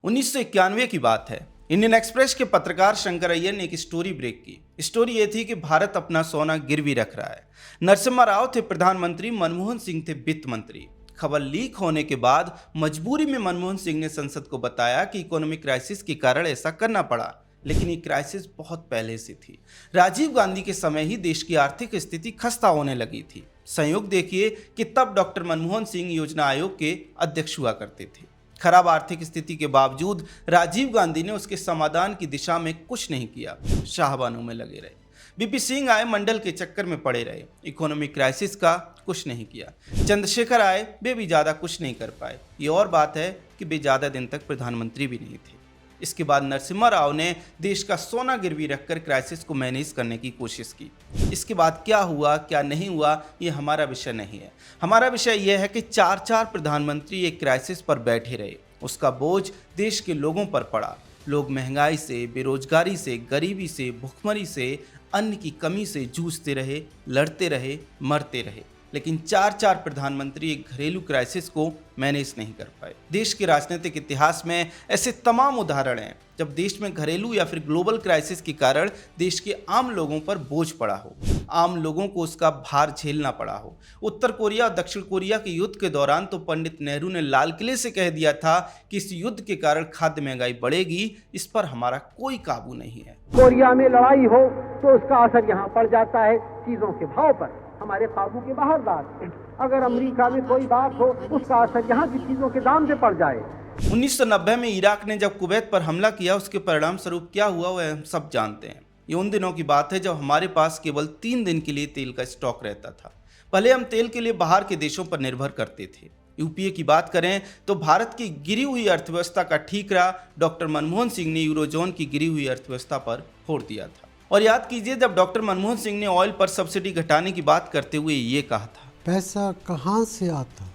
1991 की बात है। इंडियन एक्सप्रेस के पत्रकार शंकर अय्यर ने एक स्टोरी ब्रेक की। स्टोरी ये थी कि भारत अपना सोना गिरवी रख रहा है। नरसिम्हा राव थे प्रधानमंत्री, मनमोहन सिंह थे वित्त मंत्री। खबर लीक होने के बाद मजबूरी में मनमोहन सिंह ने संसद को बताया कि इकोनॉमिक क्राइसिस के कारण ऐसा करना पड़ा, लेकिन ये क्राइसिस बहुत पहले से थी। राजीव गांधी के समय ही देश की आर्थिक स्थिति खस्ता होने लगी थी। संयोग देखिए कि तब डॉक्टर मनमोहन सिंह योजना आयोग के अध्यक्ष हुआ करते थे। खराब आर्थिक स्थिति के बावजूद राजीव गांधी ने उसके समाधान की दिशा में कुछ नहीं किया, शाहबानों में लगे रहे। बीपी सिंह आए, मंडल के चक्कर में पड़े रहे, इकोनॉमिक क्राइसिस का कुछ नहीं किया। चंद्रशेखर आए, वे भी ज़्यादा कुछ नहीं कर पाए। ये और बात है कि वे ज़्यादा दिन तक प्रधानमंत्री भी नहीं थे। इसके बाद नरसिम्हा राव ने देश का सोना गिरवी रखकर क्राइसिस को मैनेज करने की कोशिश की। इसके बाद क्या हुआ क्या नहीं हुआ ये हमारा विषय नहीं है। हमारा विषय यह है कि चार प्रधानमंत्री एक क्राइसिस पर बैठे रहे, उसका बोझ देश के लोगों पर पड़ा। लोग महंगाई से, बेरोजगारी से, गरीबी से, भुखमरी से, अन्न की कमी से जूझते रहे, लड़ते रहे, मरते रहे, लेकिन चार प्रधानमंत्री एक घरेलू क्राइसिस को मैनेज नहीं कर पाए। देश के राजनीतिक इतिहास में ऐसे तमाम उदाहरण हैं जब देश में घरेलू या फिर ग्लोबल क्राइसिस के कारण देश के आम लोगों पर बोझ पड़ा हो, आम लोगों को उसका भार झेलना पड़ा हो। उत्तर कोरिया और दक्षिण कोरिया के युद्ध के दौरान तो पंडित नेहरू ने लाल किले से कह दिया था कि इस युद्ध के कारण खाद्य महंगाई बढ़ेगी, इस पर हमारा कोई काबू नहीं है। कोरिया में लड़ाई हो तो उसका असर यहाँ पड़ जाता है चीजों के भाव पर, हमारे काबू के बाहर बात है। अगर अमेरिका में कोई बात हो उसका असर यहाँ की चीजों के दाम पे पड़ जाए। 1990 में इराक ने जब कुवैत पर हमला किया, उसके परिणाम स्वरूप क्या हुआ वह हम सब जानते हैं। ये उन दिनों की बात है जब हमारे पास केवल 3 दिन के लिए तेल का स्टॉक रहता था। पहले हम तेल के लिए बाहर के देशों पर निर्भर करते थे। यूपीए की बात करें तो भारत की गिरी हुई अर्थव्यवस्था का ठीकरा डॉक्टर मनमोहन सिंह ने यूरोजोन की गिरी हुई अर्थव्यवस्था पर फोड़ दिया था। और याद कीजिए जब डॉक्टर मनमोहन सिंह ने ऑयल पर सब्सिडी घटाने की बात करते हुए ये कहा था, पैसा कहाँ से आता,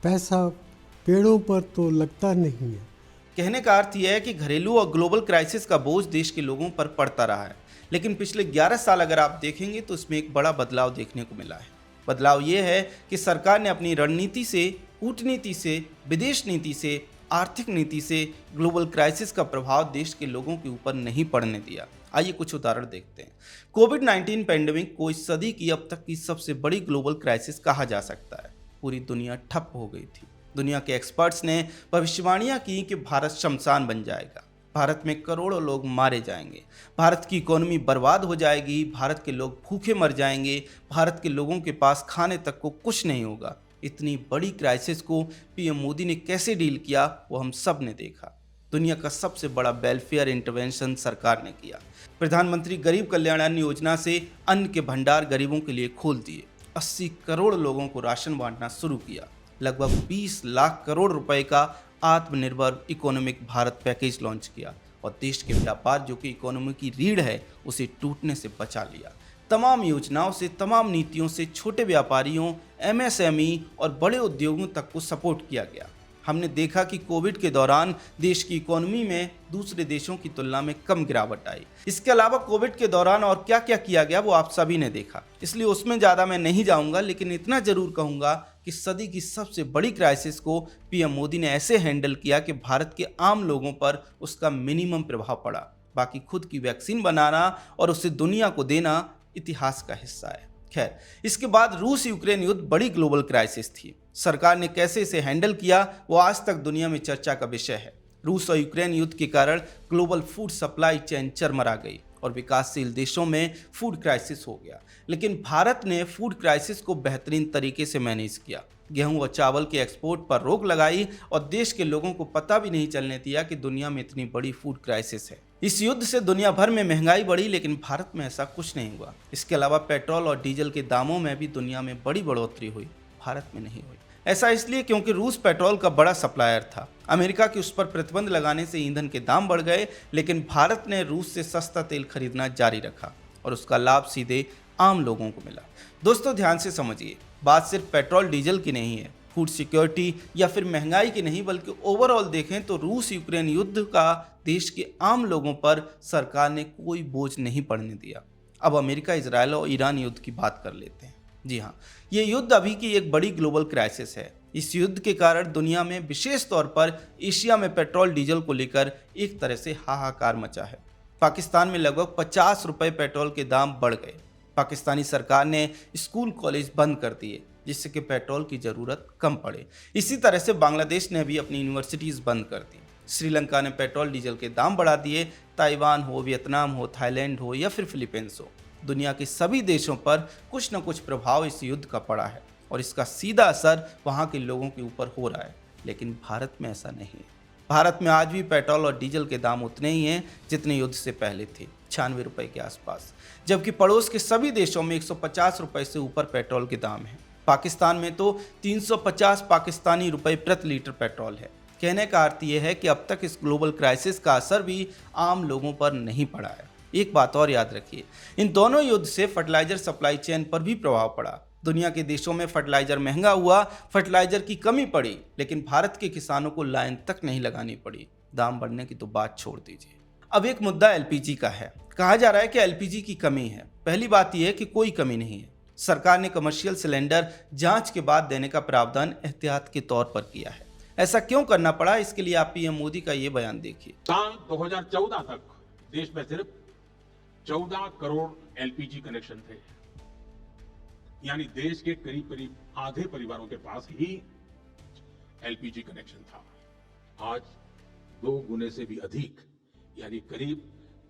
पैसा पेड़ों पर तो लगता नहीं है। कहने का अर्थ यह है कि घरेलू और ग्लोबल क्राइसिस का बोझ देश के लोगों पर पड़ता रहा है, लेकिन पिछले 11 साल अगर आप देखेंगे तो इसमें एक बड़ा बदलाव देखने को मिला है। बदलाव ये है कि सरकार ने अपनी रणनीति से, कूटनीति से, विदेश नीति से, आर्थिक नीति से ग्लोबल क्राइसिस का प्रभाव देश के लोगों के ऊपर नहीं पड़ने दिया। आइए कुछ उदाहरण देखते हैं। कोविड-19 पैंडेमिक को इस सदी की अब तक की सबसे बड़ी ग्लोबल क्राइसिस कहा जा सकता है। पूरी दुनिया ठप हो गई थी। दुनिया के एक्सपर्ट्स ने भविष्यवाणियां की कि भारत शमशान बन जाएगा, भारत में करोड़ों लोग मारे जाएंगे, भारत की इकोनॉमी बर्बाद हो जाएगी, भारत के लोग भूखे मर जाएंगे, भारत के लोगों के पास खाने तक को कुछ नहीं होगा। इतनी बड़ी क्राइसिस को पीएम मोदी ने कैसे डील किया वो हम सब ने देखा। दुनिया का सबसे बड़ा वेलफेयर इंटरवेंशन सरकार ने किया। प्रधानमंत्री गरीब कल्याण अन्न योजना से अन्न के भंडार गरीबों के लिए खोल दिए। 80 करोड़ लोगों को राशन बांटना शुरू किया। लगभग 20 लाख करोड़ रुपए का आत्मनिर्भर इकोनॉमिक भारत पैकेज लॉन्च किया और देश के व्यापार जो कि इकोनॉमी की रीढ़ है उसे टूटने से बचा लिया। तमाम योजनाओं से, तमाम नीतियों से छोटे व्यापारियों, एमएसएमई और बड़े उद्योगों तक को सपोर्ट किया गया। हमने देखा कि कोविड के दौरान देश की इकोनॉमी में दूसरे देशों की तुलना में कम गिरावट आई। इसके अलावा कोविड के दौरान और क्या क्या किया गया वो आप सभी ने देखा, इसलिए उसमें ज़्यादा मैं नहीं जाऊंगा, लेकिन इतना जरूर कहूंगा कि सदी की सबसे बड़ी क्राइसिस को पीएम मोदी ने ऐसे हैंडल किया कि भारत के आम लोगों पर उसका मिनिमम प्रभाव पड़ा। बाकी खुद की वैक्सीन बनाना और उसे दुनिया को देना इतिहास का हिस्सा है। खैर, इसके बाद रूस यूक्रेन युद्ध बड़ी ग्लोबल क्राइसिस थी। सरकार ने कैसे इसे हैंडल किया वो आज तक दुनिया में चर्चा का विषय है। रूस और यूक्रेन युद्ध के कारण ग्लोबल फूड सप्लाई चेन चरमरा गई और विकासशील देशों में फूड क्राइसिस हो गया, लेकिन भारत ने फूड क्राइसिस को बेहतरीन तरीके से मैनेज किया। गेहूं और चावल के एक्सपोर्ट पर रोक लगाई और देश के लोगों को पता भी नहीं चलने दिया कि दुनिया में इतनी बड़ी फूड क्राइसिस है। इस युद्ध से दुनिया भर में महंगाई बढ़ी, लेकिन भारत में ऐसा कुछ नहीं हुआ। इसके अलावा पेट्रोल और डीजल के दामों में भी दुनिया में बड़ी बढ़ोतरी हुई, भारत में नहीं हुई। ऐसा इसलिए क्योंकि रूस पेट्रोल का बड़ा सप्लायर था। अमेरिका की उस पर प्रतिबंध लगाने से ईंधन के दाम बढ़ गए, लेकिन भारत ने रूस से सस्ता तेल खरीदना जारी रखा और उसका लाभ सीधे आम लोगों को मिला। दोस्तों ध्यान से समझिए, बात सिर्फ पेट्रोल डीजल की नहीं है, फूड सिक्योरिटी या फिर महंगाई की नहीं, बल्कि ओवरऑल देखें तो रूस यूक्रेन युद्ध का देश के आम लोगों पर सरकार ने कोई बोझ नहीं पड़ने दिया। अब अमेरिका, इजराइल और ईरान युद्ध की बात कर लेते हैं। जी हाँ, ये युद्ध अभी की एक बड़ी ग्लोबल क्राइसिस है। इस युद्ध के कारण दुनिया में विशेष तौर पर एशिया में पेट्रोल डीजल को लेकर एक तरह से हाहाकार मचा है। पाकिस्तान में लगभग 50 रुपए पेट्रोल के दाम बढ़ गए। पाकिस्तानी सरकार ने स्कूल कॉलेज बंद कर दिए जिससे कि पेट्रोल की ज़रूरत कम पड़े। इसी तरह से बांग्लादेश ने भी अपनी यूनिवर्सिटीज़ बंद कर दी। श्रीलंका ने पेट्रोल डीजल के दाम बढ़ा दिए। ताइवान हो, वियतनाम हो, थाईलैंड हो या फिर फिलीपींस हो, दुनिया के सभी देशों पर कुछ न कुछ प्रभाव इस युद्ध का पड़ा है और इसका सीधा असर वहाँ के लोगों के ऊपर हो रहा है। लेकिन भारत में ऐसा नहीं है। भारत में आज भी पेट्रोल और डीजल के दाम उतने ही हैं जितने युद्ध से पहले थे, 96 रुपए के आसपास, जबकि पड़ोस के सभी देशों में 150 रुपए से ऊपर पेट्रोल के दाम हैं। पाकिस्तान में तो 350 पाकिस्तानी रुपए प्रति लीटर पेट्रोल है। कहने का अर्थ यह है कि अब तक इस ग्लोबल क्राइसिस का असर भी आम लोगों पर नहीं पड़ा है। एक बात और याद रखिए, इन दोनों युद्ध से फर्टिलाइजर सप्लाई चेन पर भी प्रभाव पड़ा। दुनिया के देशों में फर्टिलाइजर महंगा हुआ, फर्टिलाइजर की कमी पड़ी, लेकिन भारत के किसानों को लाइन तक नहीं लगानी पड़ी। दाम बढ़ने की तो बात छोड़ दीजिए। अब एक मुद्दा एलपीजी का है। कहा जा रहा है कि एलपीजी की कमी है। पहली बात यह है कि कोई कमी नहीं है। सरकार ने कमर्शियल सिलेंडर जांच के बाद देने का प्रावधान एहतियात के तौर पर किया है। ऐसा क्यों करना पड़ा, इसके लिए आप पीएम मोदी का ये बयान देखिए। साल 2014 तक देश में सिर्फ 14 करोड़ एलपीजी कनेक्शन थे, यानी देश के करीब करीब आधे परिवारों के पास ही एलपीजी कनेक्शन था। आज 2 गुने से भी अधिक, यानी करीब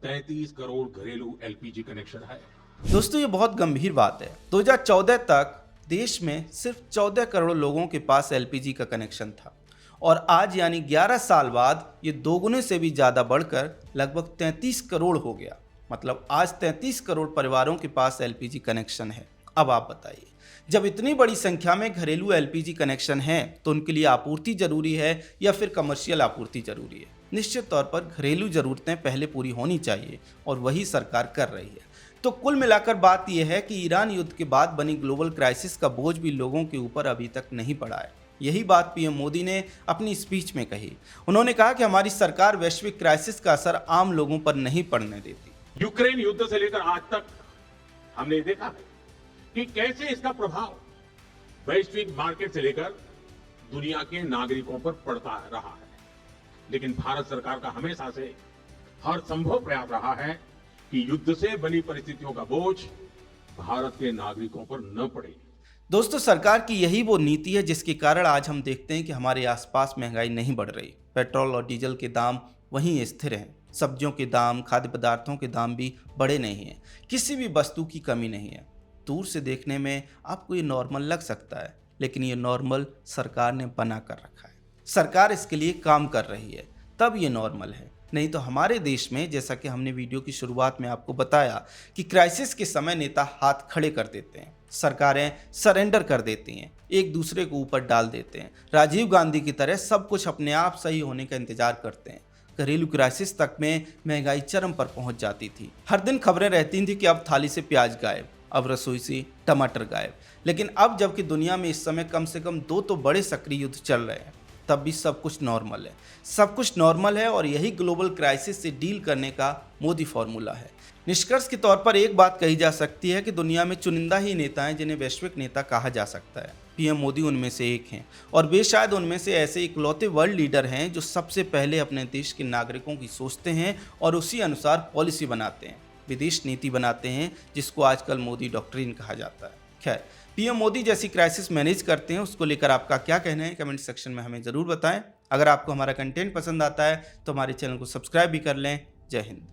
33 करोड़ घरेलू एलपीजी कनेक्शन है। दोस्तों, ये बहुत गंभीर बात है। 2014 तक देश में सिर्फ 14 करोड़ लोगों के पास एलपीजी का कनेक्शन था और आज यानी 11 साल बाद ये 2 गुने से भी ज़्यादा बढ़कर लगभग 33 करोड़ हो गया। मतलब आज 33 करोड़ परिवारों के पास एलपीजी कनेक्शन है। अब आप बताइए, जब इतनी बड़ी संख्या में घरेलू एलपीजी कनेक्शन हैं तो उनके लिए आपूर्ति जरूरी है या फिर कमर्शियल आपूर्ति जरूरी है? निश्चित तौर पर घरेलू जरूरतें पहले पूरी होनी चाहिए और वही सरकार कर रही है। तो कुल मिलाकर बात यह है कि ईरान युद्ध के बाद बनी ग्लोबल क्राइसिस का बोझ भी लोगों के ऊपर अभी तक नहीं पड़ा है। यही बात पीएम मोदी ने अपनी स्पीच में कही। उन्होंने कहा कि हमारी सरकार वैश्विक क्राइसिस का असर आम लोगों पर नहीं पड़ने देती। यूक्रेन युद्ध से लेकर आज तक हमने देखा है कि कैसे इसका प्रभाव वैश्विक मार्केट से लेकर दुनिया के नागरिकों पर पड़ता रहा है। लेकिन भारत सरकार का हमेशा से हर संभव प्रयास रहा है कि युद्ध से बनी परिस्थितियों का बोझ भारत के नागरिकों पर न पड़े। दोस्तों, सरकार की यही वो नीति है जिसके कारण आज हम देखते हैं कि हमारे आसपास महंगाई नहीं बढ़ रही। पेट्रोल और डीजल के दाम वहीं स्थिर हैं। सब्जियों के दाम, खाद्य पदार्थों के दाम भी बढ़े नहीं हैं। किसी भी वस्तु की कमी नहीं है। दूर से देखने में आपको ये नॉर्मल लग सकता है, लेकिन ये नॉर्मल सरकार ने बना कर रखा है। सरकार इसके लिए काम कर रही है, तब ये नॉर्मल है। नहीं तो हमारे देश में, जैसा कि हमने वीडियो की शुरुआत में आपको बताया, कि क्राइसिस के समय नेता हाथ खड़े कर देते हैं, सरकारें सरेंडर कर देती हैं, एक दूसरे को ऊपर डाल देते हैं। राजीव गांधी की तरह सब कुछ अपने आप सही होने का इंतजार करते हैं। घरेलू क्राइसिस तक में महंगाई चरम पर पहुंच जाती थी। हर दिन खबरें रहती थी कि अब थाली से प्याज गायब, अब रसोई से टमाटर गायब। लेकिन अब जबकि दुनिया में इस समय कम से कम 2 तो बड़े सक्रिय युद्ध चल रहे हैं, तब भी सब कुछ नॉर्मल है। सब कुछ नॉर्मल है और यही ग्लोबल क्राइसिस से डील करने का मोदी फॉर्मूला है। निष्कर्ष के तौर पर एक बात कही जा सकती है कि दुनिया में चुनिंदा ही नेता हैं जिन्हें वैश्विक नेता कहा जा सकता है। पीएम मोदी उनमें से एक हैं और वे शायद उनमें से ऐसे इकलौते वर्ल्ड लीडर हैं जो सबसे पहले अपने देश के नागरिकों की सोचते हैं और उसी अनुसार पॉलिसी बनाते हैं, विदेश नीति बनाते हैं, जिसको आजकल मोदी डॉक्ट्रिन कहा जाता है। खैर, पीएम मोदी जैसी क्राइसिस मैनेज करते हैं, उसको लेकर आपका क्या कहना है कमेंट सेक्शन में हमें ज़रूर बताएं। अगर आपको हमारा कंटेंट पसंद आता है तो हमारे चैनल को सब्सक्राइब भी कर लें। जय हिंद।